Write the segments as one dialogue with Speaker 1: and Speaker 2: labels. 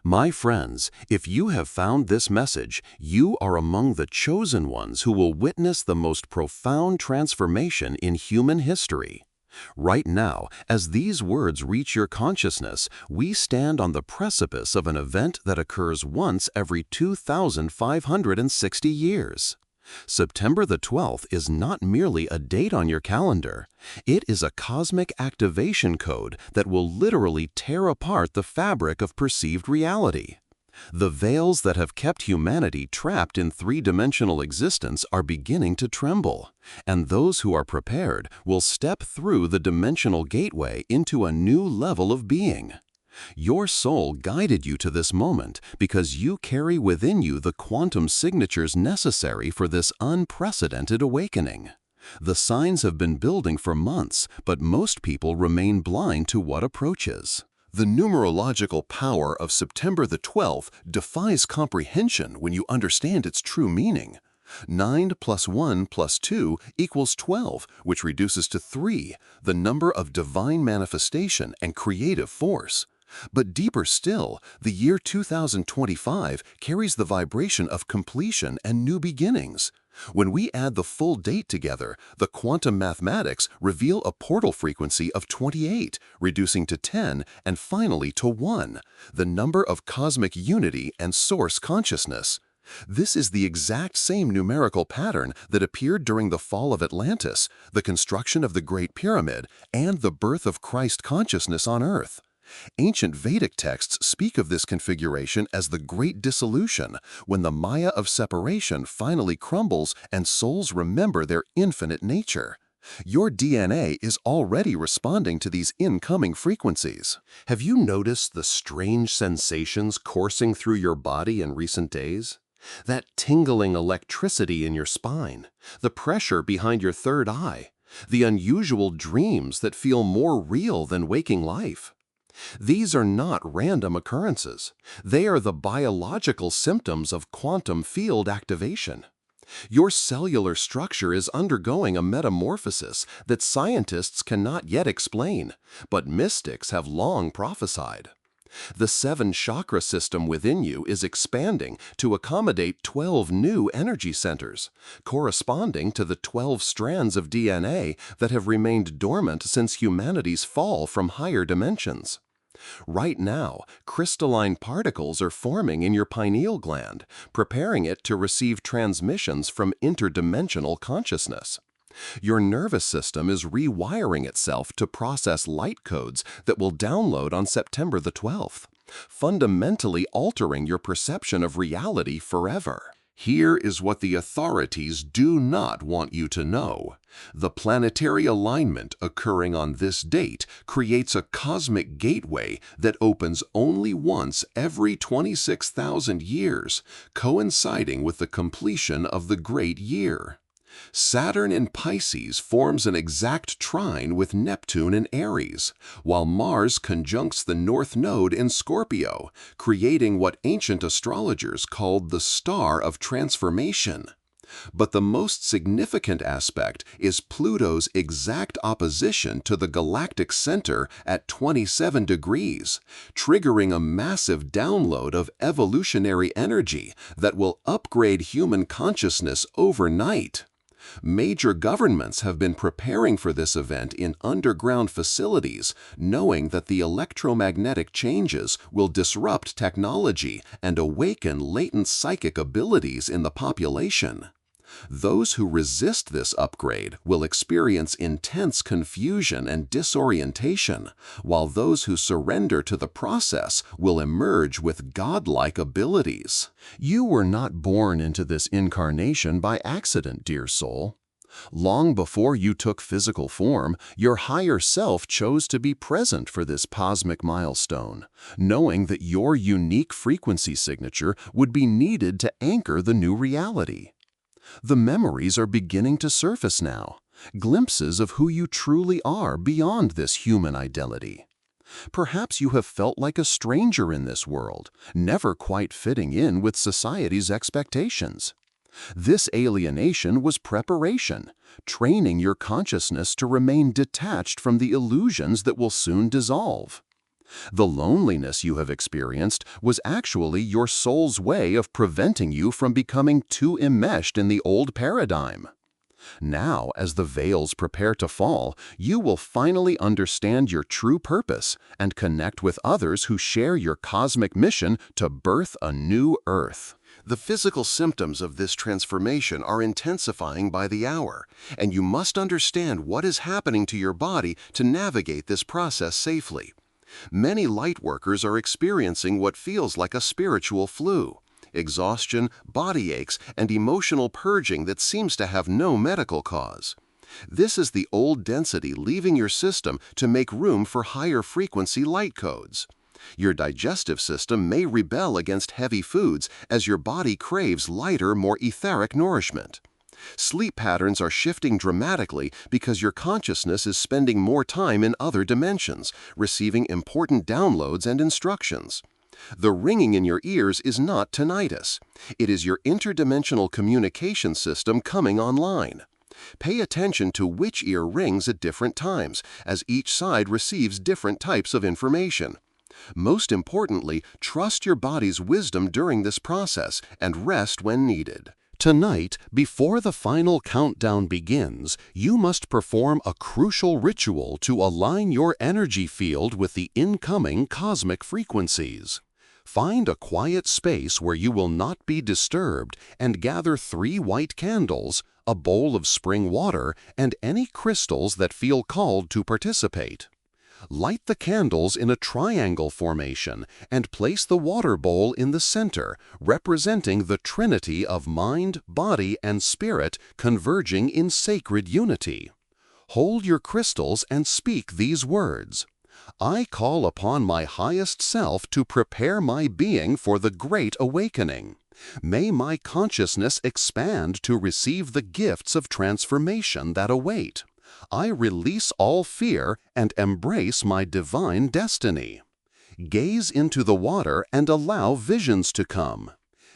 Speaker 1: My friends, if you have found this message, you are among the chosen ones who will witness the most profound transformation in human history. Right now, as these words reach your consciousness, we stand on the precipice of an event that occurs once every 2,560 years. September the 12th is not merely a date on your calendar. It is a cosmic activation code that will literally tear apart the fabric of perceived reality. The veils that have kept humanity trapped in three-dimensional existence are beginning to tremble, and those who are prepared will step through the dimensional gateway into a new level of being. Your soul guided you to this moment because you carry within you the quantum signatures necessary for this unprecedented awakening. The signs have been building for months, but most people remain blind to what approaches. The numerological power of September the 12th defies comprehension when you understand its true meaning. 9 plus 1 plus 2 equals 12, which reduces to 3, the number of divine manifestation and creative force. But deeper still, the year 2025 carries the vibration of completion and new beginnings. When we add the full date together, the quantum mathematics reveal a portal frequency of 28, reducing to 10 and finally to 1, the number of cosmic unity and source consciousness. This is the exact same numerical pattern that appeared during the fall of Atlantis, the construction of the Great Pyramid, and the birth of Christ consciousness on Earth. Ancient Vedic texts speak of this configuration as the Great Dissolution, when the Maya of separation finally crumbles and souls remember their infinite nature. Your DNA is already responding to these incoming frequencies. Have you noticed the strange sensations coursing through your body in recent days? That tingling electricity in your spine, the pressure behind your third eye, the unusual dreams that feel more real than waking life. These are not random occurrences. They are the biological symptoms of quantum field activation. Your cellular structure is undergoing a metamorphosis that scientists cannot yet explain, but mystics have long prophesied. The 7-chakra system within you is expanding to accommodate 12 new energy centers, corresponding to the 12 strands of DNA that have remained dormant since humanity's fall from higher dimensions. Right now, crystalline particles are forming in your pineal gland, preparing it to receive transmissions from interdimensional consciousness. Your nervous system is rewiring itself to process light codes that will download on September the 12th, fundamentally altering your perception of reality forever. Here is what the authorities do not want you to know. The planetary alignment occurring on this date creates a cosmic gateway that opens only once every 26,000 years, coinciding with the completion of the Great Year. Saturn in Pisces forms an exact trine with Neptune in Aries, while Mars conjuncts the North Node in Scorpio, creating what ancient astrologers called the Star of Transformation. But the most significant aspect is Pluto's exact opposition to the galactic center at 27 degrees, triggering a massive download of evolutionary energy that will upgrade human consciousness overnight. Major governments have been preparing for this event in underground facilities, knowing that the electromagnetic changes will disrupt technology and awaken latent psychic abilities in the population. Those who resist this upgrade will experience intense confusion and disorientation, while those who surrender to the process will emerge with godlike abilities. You were not born into this incarnation by accident, dear soul. Long before you took physical form, your higher self chose to be present for this cosmic milestone, knowing that your unique frequency signature would be needed to anchor the new reality. The memories are beginning to surface now, glimpses of who you truly are beyond this human identity. Perhaps you have felt like a stranger in this world, never quite fitting in with society's expectations. This alienation was preparation, training your consciousness to remain detached from the illusions that will soon dissolve. The loneliness you have experienced was actually your soul's way of preventing you from becoming too enmeshed in the old paradigm. Now, as the veils prepare to fall, you will finally understand your true purpose and connect with others who share your cosmic mission to birth a new Earth. The physical symptoms of this transformation are intensifying by the hour, and you must understand what is happening to your body to navigate this process safely. Many lightworkers are experiencing what feels like a spiritual flu. Exhaustion, body aches, and emotional purging that seems to have no medical cause. This is the old density leaving your system to make room for higher frequency light codes. Your digestive system may rebel against heavy foods as your body craves lighter, more etheric nourishment. Sleep patterns are shifting dramatically because your consciousness is spending more time in other dimensions, receiving important downloads and instructions. The ringing in your ears is not tinnitus. It is your interdimensional communication system coming online. Pay attention to which ear rings at different times, as each side receives different types of information. Most importantly, trust your body's wisdom during this process and rest when needed. Tonight, before the final countdown begins, you must perform a crucial ritual to align your energy field with the incoming cosmic frequencies. Find a quiet space where you will not be disturbed and gather 3 white candles, a bowl of spring water, and any crystals that feel called to participate. Light the candles in a triangle formation and place the water bowl in the center, representing the trinity of mind, body, and spirit converging in sacred unity. Hold your crystals and speak these words. I call upon my highest self to prepare my being for the great awakening. May my consciousness expand to receive the gifts of transformation that await. I release all fear and embrace my divine destiny. Gaze into the water and allow visions to come.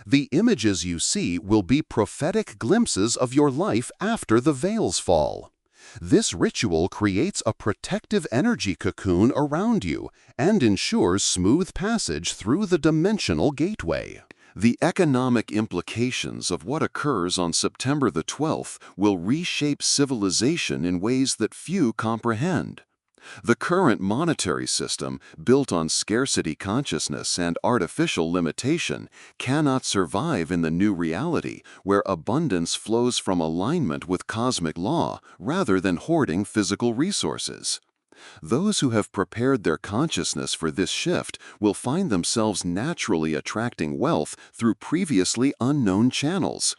Speaker 1: The images you see will be prophetic glimpses of your life after the veils fall. This ritual creates a protective energy cocoon around you and ensures smooth passage through the dimensional gateway. The economic implications of what occurs on September the 12th will reshape civilization in ways that few comprehend. The current monetary system, built on scarcity consciousness and artificial limitation, cannot survive in the new reality where abundance flows from alignment with cosmic law rather than hoarding physical resources. Those who have prepared their consciousness for this shift will find themselves naturally attracting wealth through previously unknown channels.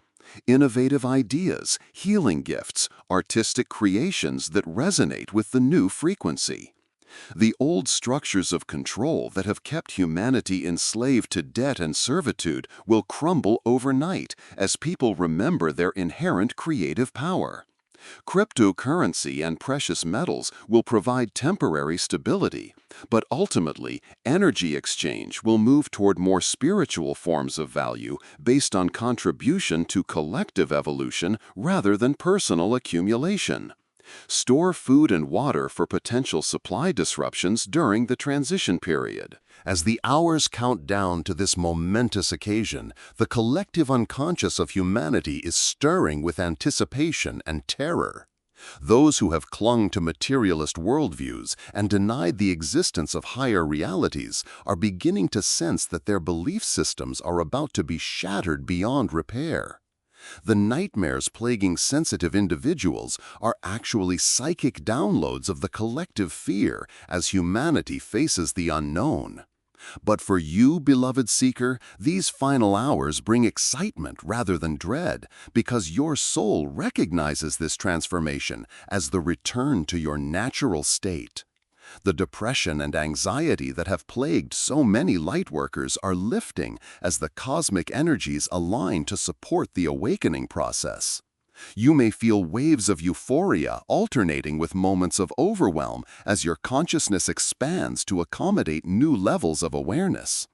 Speaker 1: Innovative ideas, healing gifts, artistic creations that resonate with the new frequency. The old structures of control that have kept humanity enslaved to debt and servitude will crumble overnight as people remember their inherent creative power. Cryptocurrency and precious metals will provide temporary stability, but ultimately, energy exchange will move toward more spiritual forms of value based on contribution to collective evolution rather than personal accumulation. Store food and water for potential supply disruptions during the transition period. As the hours count down to this momentous occasion, the collective unconscious of humanity is stirring with anticipation and terror. Those who have clung to materialist worldviews and denied the existence of higher realities are beginning to sense that their belief systems are about to be shattered beyond repair. The nightmares plaguing sensitive individuals are actually psychic downloads of the collective fear as humanity faces the unknown. But for you, beloved seeker, these final hours bring excitement rather than dread, because your soul recognizes this transformation as the return to your natural state. The depression and anxiety that have plagued so many lightworkers are lifting as the cosmic energies align to support the awakening process. You may feel waves of euphoria alternating with moments of overwhelm as your consciousness expands to accommodate new levels of awareness.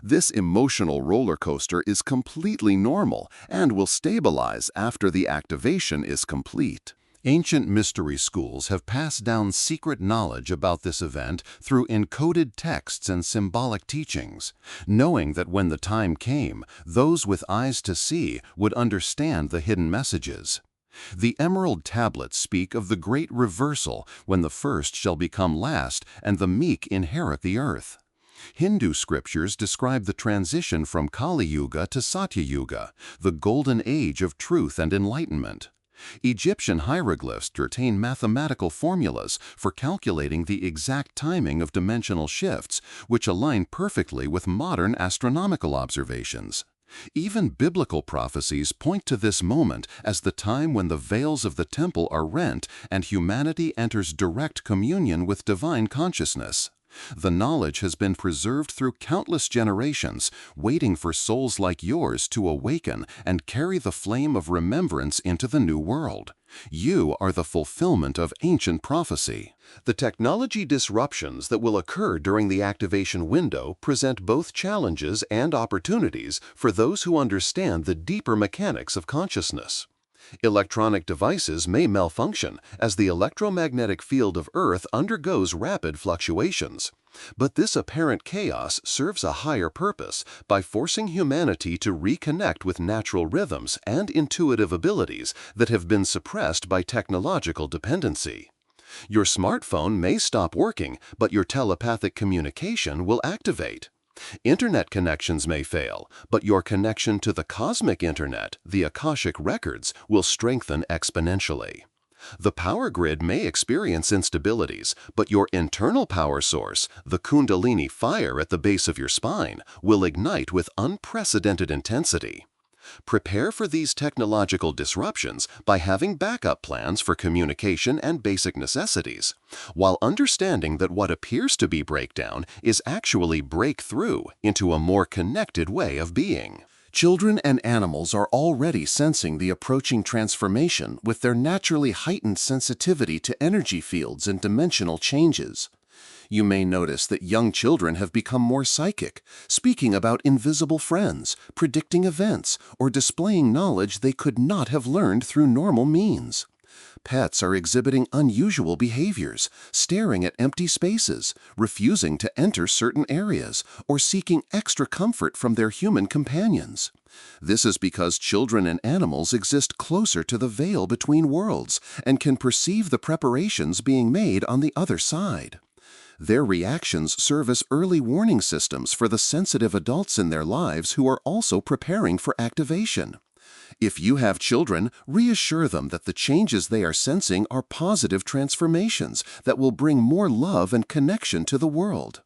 Speaker 1: This emotional roller coaster is completely normal and will stabilize after the activation is complete. Ancient mystery schools have passed down secret knowledge about this event through encoded texts and symbolic teachings, knowing that when the time came, those with eyes to see would understand the hidden messages. The emerald tablets speak of the great reversal when the first shall become last and the meek inherit the earth. Hindu scriptures describe the transition from Kali Yuga to Satya Yuga, the golden age of truth and enlightenment. Egyptian hieroglyphs contain mathematical formulas for calculating the exact timing of dimensional shifts, which align perfectly with modern astronomical observations. Even biblical prophecies point to this moment as the time when the veils of the temple are rent and humanity enters direct communion with divine consciousness. The knowledge has been preserved through countless generations, waiting for souls like yours to awaken and carry the flame of remembrance into the new world. You are the fulfillment of ancient prophecy. The technology disruptions that will occur during the activation window present both challenges and opportunities for those who understand the deeper mechanics of consciousness. Electronic devices may malfunction as the electromagnetic field of Earth undergoes rapid fluctuations. But this apparent chaos serves a higher purpose by forcing humanity to reconnect with natural rhythms and intuitive abilities that have been suppressed by technological dependency. Your smartphone may stop working, but your telepathic communication will activate. Internet connections may fail, but your connection to the cosmic internet, the Akashic records, will strengthen exponentially. The power grid may experience instabilities, but your internal power source, the Kundalini fire at the base of your spine, will ignite with unprecedented intensity. Prepare for these technological disruptions by having backup plans for communication and basic necessities, while understanding that what appears to be breakdown is actually breakthrough into a more connected way of being. Children and animals are already sensing the approaching transformation with their naturally heightened sensitivity to energy fields and dimensional changes. You may notice that young children have become more psychic, speaking about invisible friends, predicting events, or displaying knowledge they could not have learned through normal means. Pets are exhibiting unusual behaviors, staring at empty spaces, refusing to enter certain areas, or seeking extra comfort from their human companions. This is because children and animals exist closer to the veil between worlds and can perceive the preparations being made on the other side. Their reactions serve as early warning systems for the sensitive adults in their lives who are also preparing for activation. If you have children, reassure them that the changes they are sensing are positive transformations that will bring more love and connection to the world.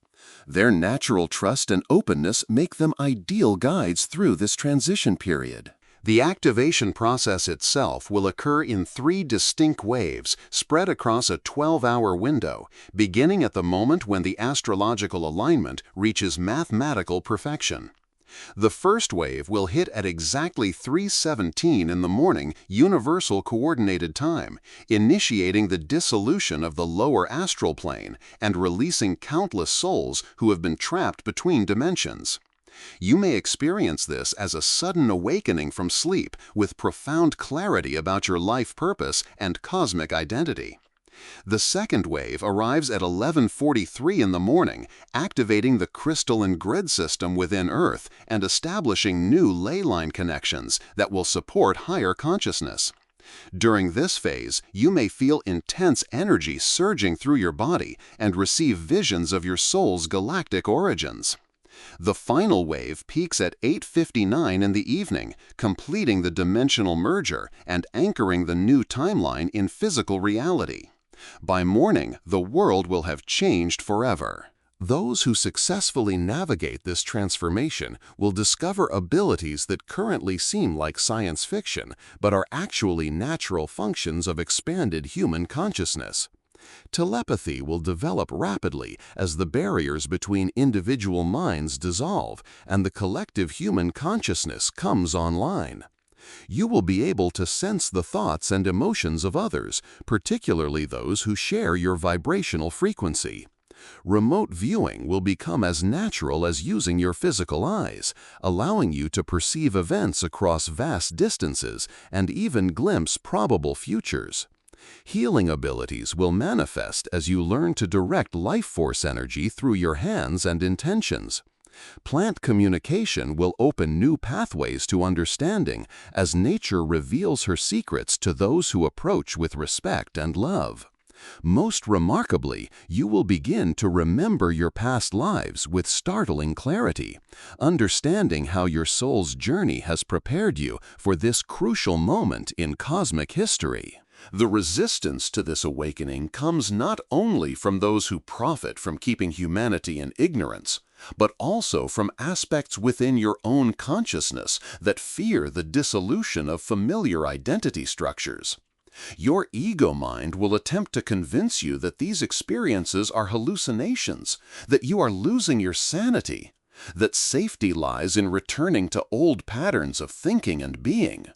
Speaker 1: Their natural trust and openness make them ideal guides through this transition period. The activation process itself will occur in 3 distinct waves spread across a 12-hour window, beginning at the moment when the astrological alignment reaches mathematical perfection. The first wave will hit at exactly 3:17 in the morning Universal Coordinated Time, initiating the dissolution of the lower astral plane and releasing countless souls who have been trapped between dimensions. You may experience this as a sudden awakening from sleep with profound clarity about your life purpose and cosmic identity. The second wave arrives at 11:43 in the morning, activating the crystalline grid system within Earth and establishing new ley line connections that will support higher consciousness. During this phase, you may feel intense energy surging through your body and receive visions of your soul's galactic origins. The final wave peaks at 8:59 in the evening, completing the dimensional merger and anchoring the new timeline in physical reality. By morning, the world will have changed forever. Those who successfully navigate this transformation will discover abilities that currently seem like science fiction, but are actually natural functions of expanded human consciousness. Telepathy will develop rapidly as the barriers between individual minds dissolve and the collective human consciousness comes online. You will be able to sense the thoughts and emotions of others, particularly those who share your vibrational frequency. Remote viewing will become as natural as using your physical eyes, allowing you to perceive events across vast distances and even glimpse probable futures. Healing abilities will manifest as you learn to direct life force energy through your hands and intentions. Plant communication will open new pathways to understanding as nature reveals her secrets to those who approach with respect and love. Most remarkably, you will begin to remember your past lives with startling clarity, understanding how your soul's journey has prepared you for this crucial moment in cosmic history. The resistance to this awakening comes not only from those who profit from keeping humanity in ignorance, but also from aspects within your own consciousness that fear the dissolution of familiar identity structures. Your ego mind will attempt to convince you that these experiences are hallucinations, that you are losing your sanity, that safety lies in returning to old patterns of thinking and being.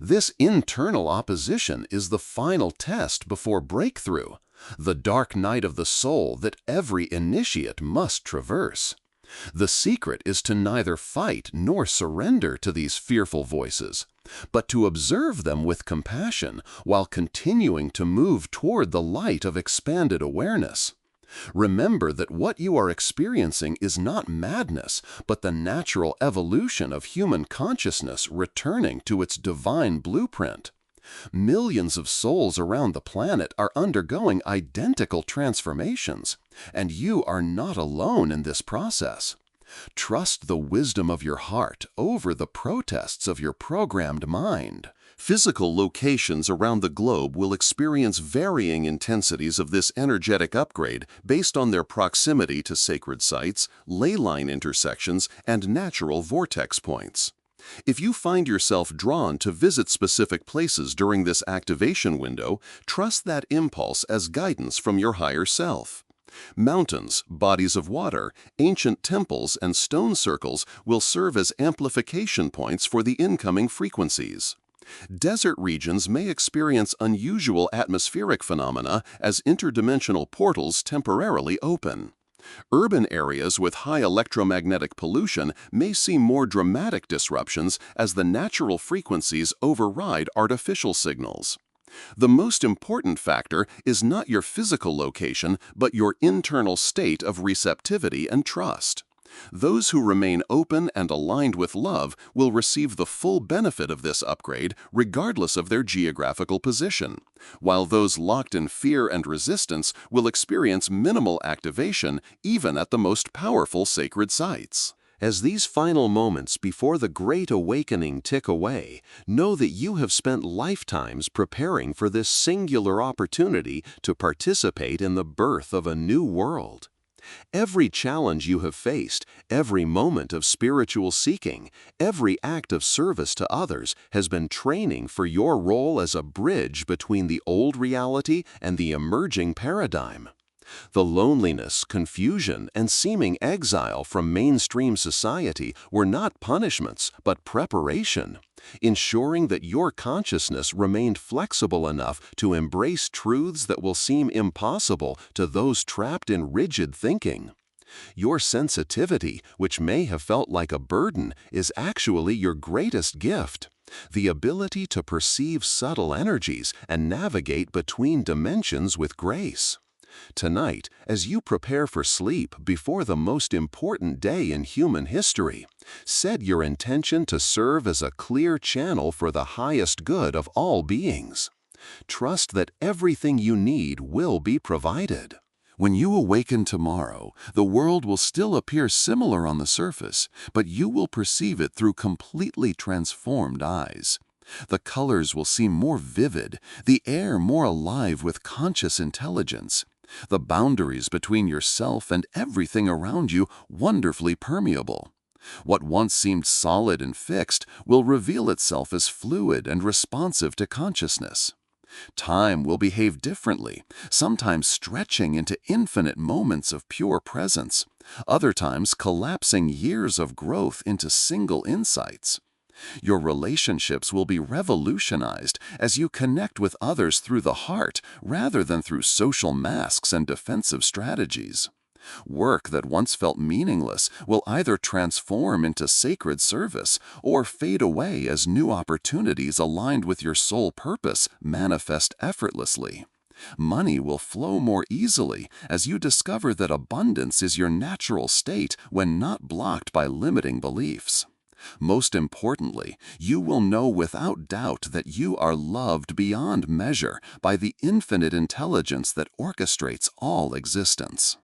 Speaker 1: This internal opposition is the final test before breakthrough, the dark night of the soul that every initiate must traverse. The secret is to neither fight nor surrender to these fearful voices, but to observe them with compassion while continuing to move toward the light of expanded awareness. Remember that what you are experiencing is not madness, but the natural evolution of human consciousness returning to its divine blueprint. Millions of souls around the planet are undergoing identical transformations, and you are not alone in this process. Trust the wisdom of your heart over the protests of your programmed mind. Physical locations around the globe will experience varying intensities of this energetic upgrade based on their proximity to sacred sites, ley line intersections, and natural vortex points. If you find yourself drawn to visit specific places during this activation window, trust that impulse as guidance from your higher self. Mountains, bodies of water, ancient temples, and stone circles will serve as amplification points for the incoming frequencies. Desert regions may experience unusual atmospheric phenomena as interdimensional portals temporarily open. Urban areas with high electromagnetic pollution may see more dramatic disruptions as the natural frequencies override artificial signals. The most important factor is not your physical location, but your internal state of receptivity and trust. Those who remain open and aligned with love will receive the full benefit of this upgrade regardless of their geographical position, while those locked in fear and resistance will experience minimal activation even at the most powerful sacred sites. As these final moments before the Great Awakening tick away, know that you have spent lifetimes preparing for this singular opportunity to participate in the birth of a new world. Every challenge you have faced, every moment of spiritual seeking, every act of service to others has been training for your role as a bridge between the old reality and the emerging paradigm. The loneliness, confusion, and seeming exile from mainstream society were not punishments, but preparation, ensuring that your consciousness remained flexible enough to embrace truths that will seem impossible to those trapped in rigid thinking. Your sensitivity, which may have felt like a burden, is actually your greatest gift. The ability to perceive subtle energies and navigate between dimensions with grace. Tonight, as you prepare for sleep before the most important day in human history, set your intention to serve as a clear channel for the highest good of all beings. Trust that everything you need will be provided. When you awaken tomorrow, the world will still appear similar on the surface, but you will perceive it through completely transformed eyes. The colors will seem more vivid, the air more alive with conscious intelligence. The boundaries between yourself and everything around you wonderfully permeable. What once seemed solid and fixed will reveal itself as fluid and responsive to consciousness. Time will behave differently, sometimes stretching into infinite moments of pure presence, other times collapsing years of growth into single insights. Your relationships will be revolutionized as you connect with others through the heart rather than through social masks and defensive strategies. Work that once felt meaningless will either transform into sacred service or fade away as new opportunities aligned with your soul purpose manifest effortlessly. Money will flow more easily as you discover that abundance is your natural state when not blocked by limiting beliefs. Most importantly, you will know without doubt that you are loved beyond measure by the infinite intelligence that orchestrates all existence.